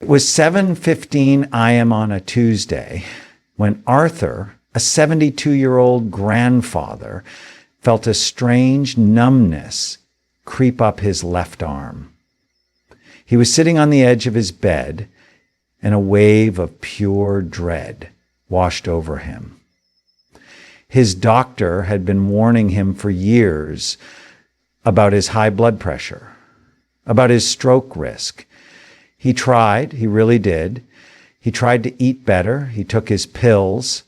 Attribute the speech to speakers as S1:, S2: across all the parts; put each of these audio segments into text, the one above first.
S1: It was 7:15 a.m. on a Tuesday when Arthur, a 72-year-old grandfather, felt a strange numbness creep up his left arm. He was sitting on the edge of his bed, and a wave of pure dread washed over him. His doctor had been warning him for years about his high blood pressure, about his stroke risk. He tried, he really did. He tried to eat better. He took his pills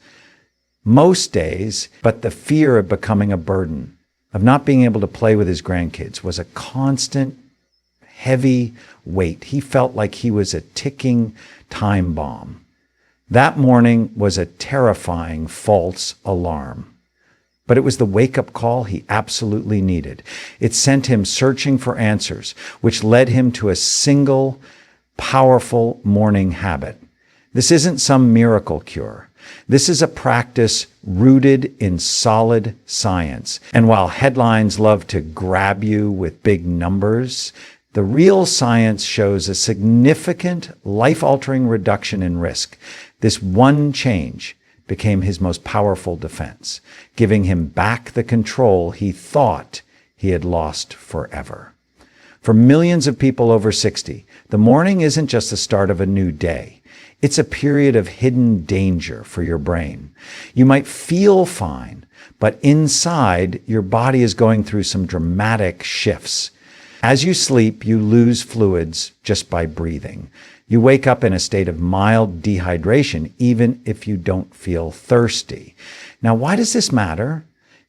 S1: most days, but the fear of becoming a burden, of not being able to play with his grandkids, was a constant, heavy weight. He felt like he was a ticking time bomb. That morning was a terrifying false alarm. But it was the wake-up call he absolutely needed. It sent him searching for answers, which led him to a single, powerful morning habit. This isn't some miracle cure. This is a practice rooted in solid science. And while headlines love to grab you with big numbers, the real science shows a significant, life-altering reduction in risk. This one change became his most powerful defense, giving him back the control he thought he had lost forever. For millions of people over 60, the morning isn't just the start of a new day. It's a period of hidden danger for your brain. You might feel fine, but inside, your body is going through some dramatic shifts. As you sleep, you lose fluids just by breathing. You wake up in a state of mild dehydration, even if you don't feel thirsty. Now, why does this matter?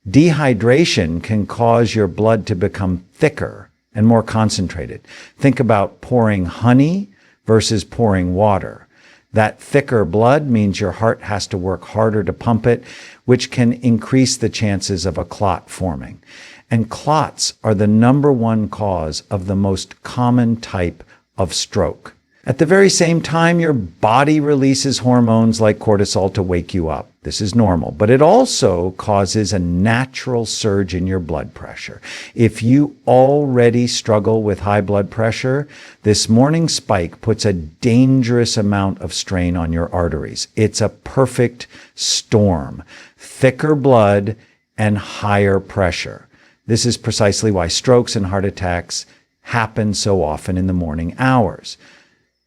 S1: Dehydration can cause your blood to become thicker and more concentrated. Think about pouring honey versus pouring water. That thicker blood means your heart has to work harder to pump it, which can increase the chances of a clot forming. And clots are the number one cause of the most common type of stroke. At the very same time, your body releases hormones like cortisol to wake you up. This is normal, but it also causes a natural surge in your blood pressure. If you already struggle with high blood pressure, this morning spike puts a dangerous amount of strain on your arteries. It's a perfect storm, thicker blood and higher pressure. This is precisely why strokes and heart attacks happen so often in the morning hours.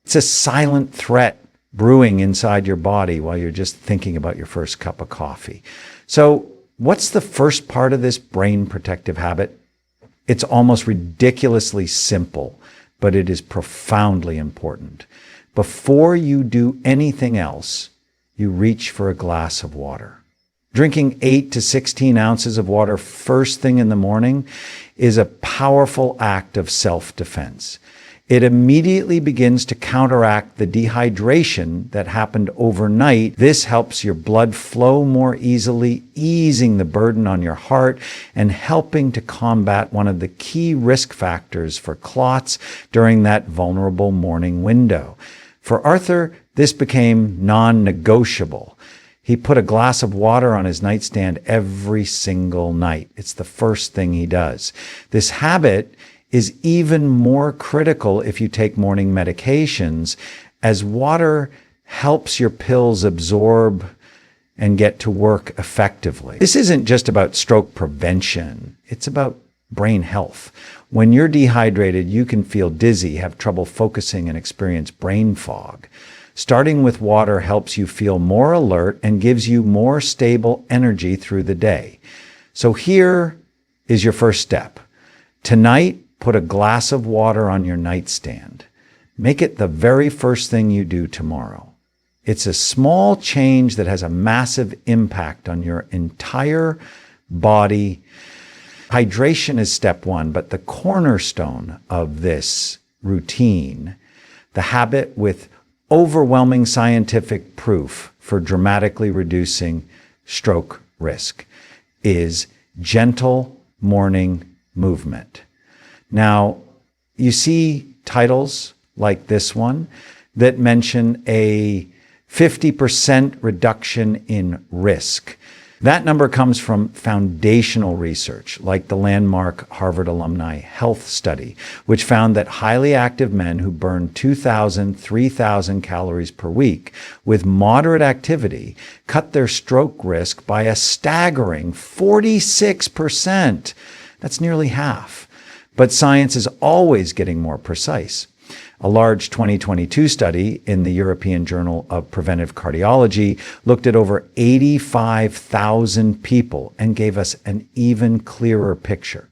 S1: It's a silent threat brewing inside your body while you're just thinking about your first cup of coffee. So what's the first part of this brain protective habit? It's almost ridiculously simple, but it is profoundly important. Before you do anything else, you reach for a glass of water. Drinking 8 to 16 ounces of water first thing in the morning is a powerful act of self-defense. It immediately begins to counteract the dehydration that happened overnight. This helps your blood flow more easily, easing the burden on your heart and helping to combat one of the key risk factors for clots during that vulnerable morning window. For Arthur, this became non-negotiable. He put a glass of water on his nightstand every single night. It's the first thing he does. This habit is even more critical if you take morning medications, as water helps your pills absorb and get to work effectively. This isn't just about stroke prevention. It's about brain health. When you're dehydrated, you can feel dizzy, have trouble focusing, and experience brain fog. Starting with water helps you feel more alert and gives you more stable energy through the day. So here is your first step. Tonight, put a glass of water on your nightstand. Make it the very first thing you do tomorrow. It's a small change that has a massive impact on your entire body. Hydration is step one, but the cornerstone of this routine, the habit with overwhelming scientific proof for dramatically reducing stroke risk, is gentle morning movement. Now, you see titles like this one that mention a 50% reduction in risk. That number comes from foundational research, like the landmark Harvard alumni health study, which found that highly active men who burn 2,000, 3,000 calories per week with moderate activity cut their stroke risk by a staggering 46%. That's nearly half. But science is always getting more precise. A large 2022 study in the European Journal of Preventive Cardiology looked at over 85,000 people and gave us an even clearer picture.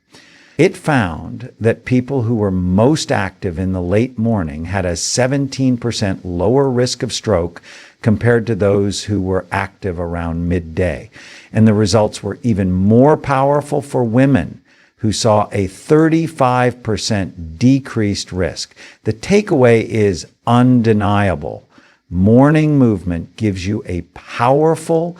S1: It found that people who were most active in the late morning had a 17% lower risk of stroke compared to those who were active around midday. And the results were even more powerful for women, who saw a 35% decreased risk. The takeaway is undeniable. Morning movement gives you a powerful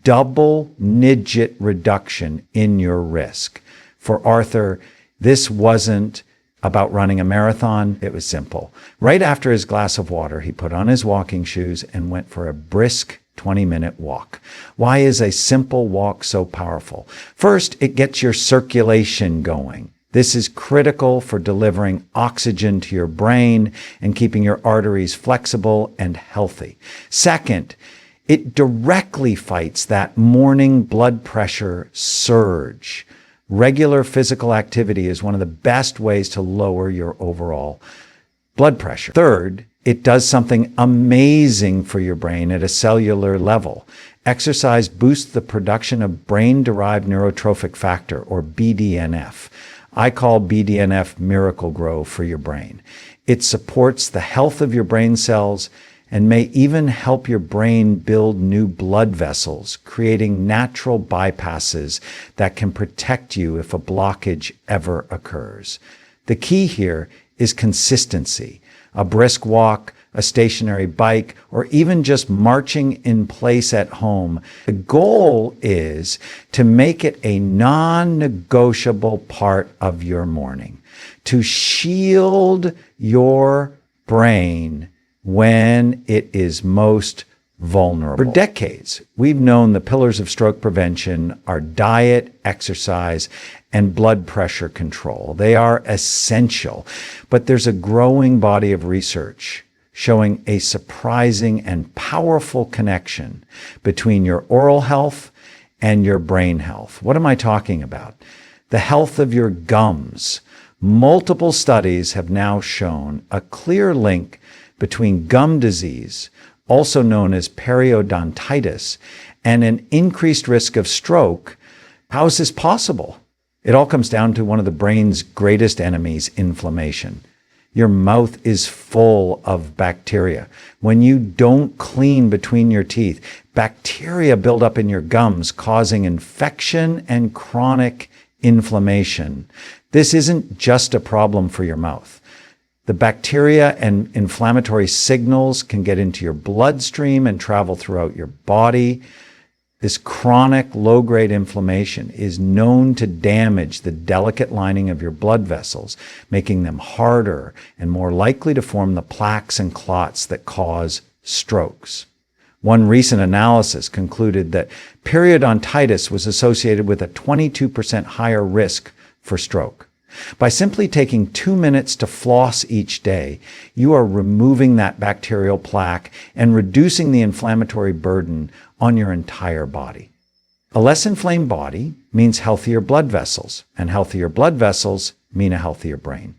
S1: double-digit reduction in your risk. For Arthur, this wasn't about running a marathon. It was simple. Right after his glass of water, he put on his walking shoes and went for a brisk 20-minute walk. Why is a simple walk so powerful? First, it gets your circulation going. This is critical for delivering oxygen to your brain and keeping your arteries flexible and healthy. Second, it directly fights that morning blood pressure surge. Regular physical activity is one of the best ways to lower your overall blood pressure. Third, it does something amazing for your brain at a cellular level. Exercise boosts the production of brain-derived neurotrophic factor, or BDNF. I call BDNF Miracle Grow for your brain. It supports the health of your brain cells and may even help your brain build new blood vessels, creating natural bypasses that can protect you if a blockage ever occurs. The key here is consistency. A brisk walk, a stationary bike, or even just marching in place at home. The goal is to make it a non-negotiable part of your morning, to shield your brain when it is most vulnerable. For decades, we've known the pillars of stroke prevention are diet, exercise, and blood pressure control. They are essential, but there's a growing body of research showing a surprising and powerful connection between your oral health and your brain health. What am I talking about? The health of your gums. Multiple studies have now shown a clear link between gum disease, also known as periodontitis, and an increased risk of stroke. How is this possible? It all comes down to one of the brain's greatest enemies, inflammation. Your mouth is full of bacteria. When you don't clean between your teeth, bacteria build up in your gums, causing infection and chronic inflammation. This isn't just a problem for your mouth. The bacteria and inflammatory signals can get into your bloodstream and travel throughout your body. This chronic low-grade inflammation is known to damage the delicate lining of your blood vessels, making them harder and more likely to form the plaques and clots that cause strokes. One recent analysis concluded that periodontitis was associated with a 22% higher risk for stroke. By simply taking 2 minutes to floss each day, you are removing that bacterial plaque and reducing the inflammatory burden on your entire body. A less inflamed body means healthier blood vessels, and healthier blood vessels mean a healthier brain.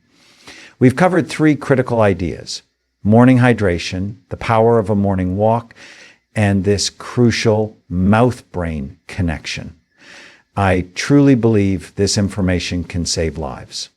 S1: We've covered 3 critical ideas: morning hydration, the power of a morning walk, and this crucial mouth-brain connection. I truly believe this information can save lives.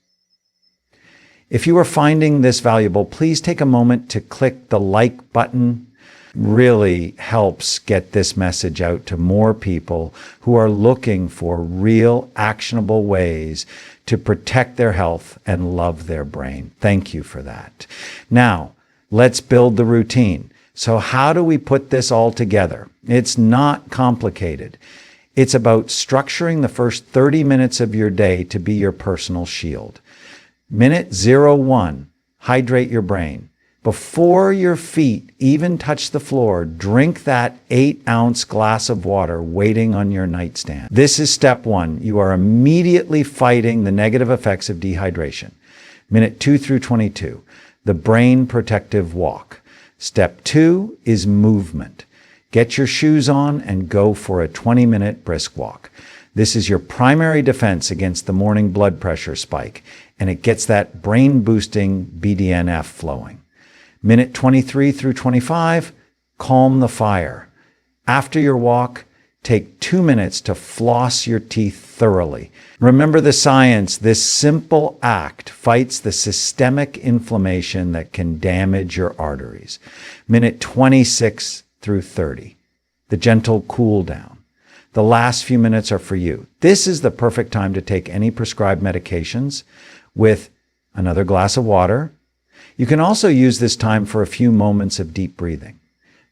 S1: If you are finding this valuable, please take a moment to click the like button. Really helps get this message out to more people who are looking for real, actionable ways to protect their health and love their brain. Thank you for that. Now, let's build the routine. So how do we put this all together? It's not complicated. It's about structuring the first 30 minutes of your day to be your personal shield. Minute 01, hydrate your brain. Before your feet even touch the floor, drink that 8-ounce glass of water waiting on your nightstand. This is step 1. You are immediately fighting the negative effects of dehydration. Minute 2 through 22, the brain protective walk. Step 2 is movement. Get your shoes on and go for a 20-minute brisk walk. This is your primary defense against the morning blood pressure spike, and it gets that brain-boosting BDNF flowing. Minute 23 through 25, calm the fire. After your walk, take 2 minutes to floss your teeth thoroughly. Remember the science. This simple act fights the systemic inflammation that can damage your arteries. Minute 26 through 30, the gentle cool down. The last few minutes are for you. This is the perfect time to take any prescribed medications with another glass of water. You can also use this time for a few moments of deep breathing.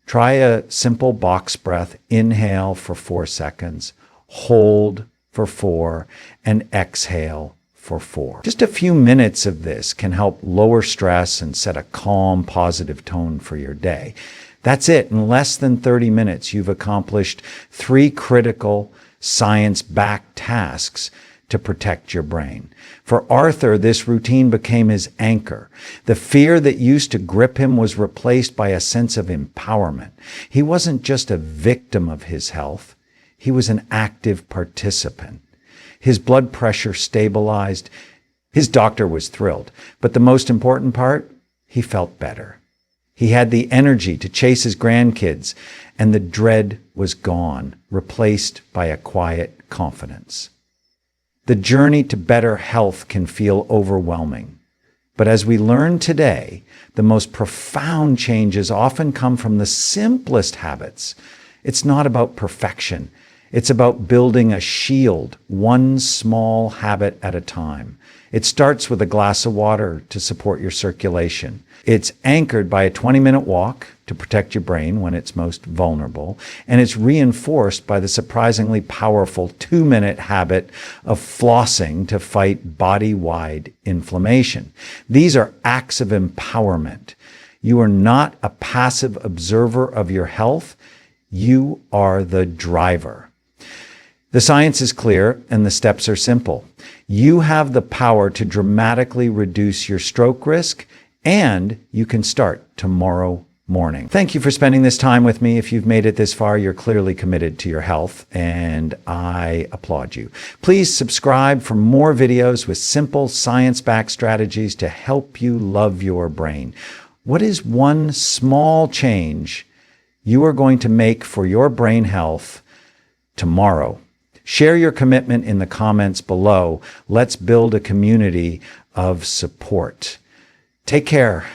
S1: Try a simple box breath. Inhale for 4 seconds, hold for 4, and exhale for 4. Just a few minutes of this can help lower stress and set a calm, positive tone for your day. That's it. In less than 30 minutes, you've accomplished 3 critical science-backed tasks to protect your brain. For Arthur, this routine became his anchor. The fear that used to grip him was replaced by a sense of empowerment. He wasn't just a victim of his health. He was an active participant. His blood pressure stabilized. His doctor was thrilled. But the most important part, he felt better. He had the energy to chase his grandkids, and the dread was gone, replaced by a quiet confidence. The journey to better health can feel overwhelming. But as we learn today, the most profound changes often come from the simplest habits. It's not about perfection. It's about building a shield, one small habit at a time. It starts with a glass of water to support your circulation. It's anchored by a 20-minute walk to protect your brain when it's most vulnerable. And it's reinforced by the surprisingly powerful 2-minute habit of flossing to fight body-wide inflammation. These are acts of empowerment. You are not a passive observer of your health. You are the driver. The science is clear and the steps are simple. You have the power to dramatically reduce your stroke risk, and you can start tomorrow morning. Thank you for spending this time with me. If you've made it this far, you're clearly committed to your health, and I applaud you. Please subscribe for more videos with simple science-backed strategies to help you love your brain. What is one small change you are going to make for your brain health tomorrow? Share your commitment in the comments below. Let's build a community of support. Take care.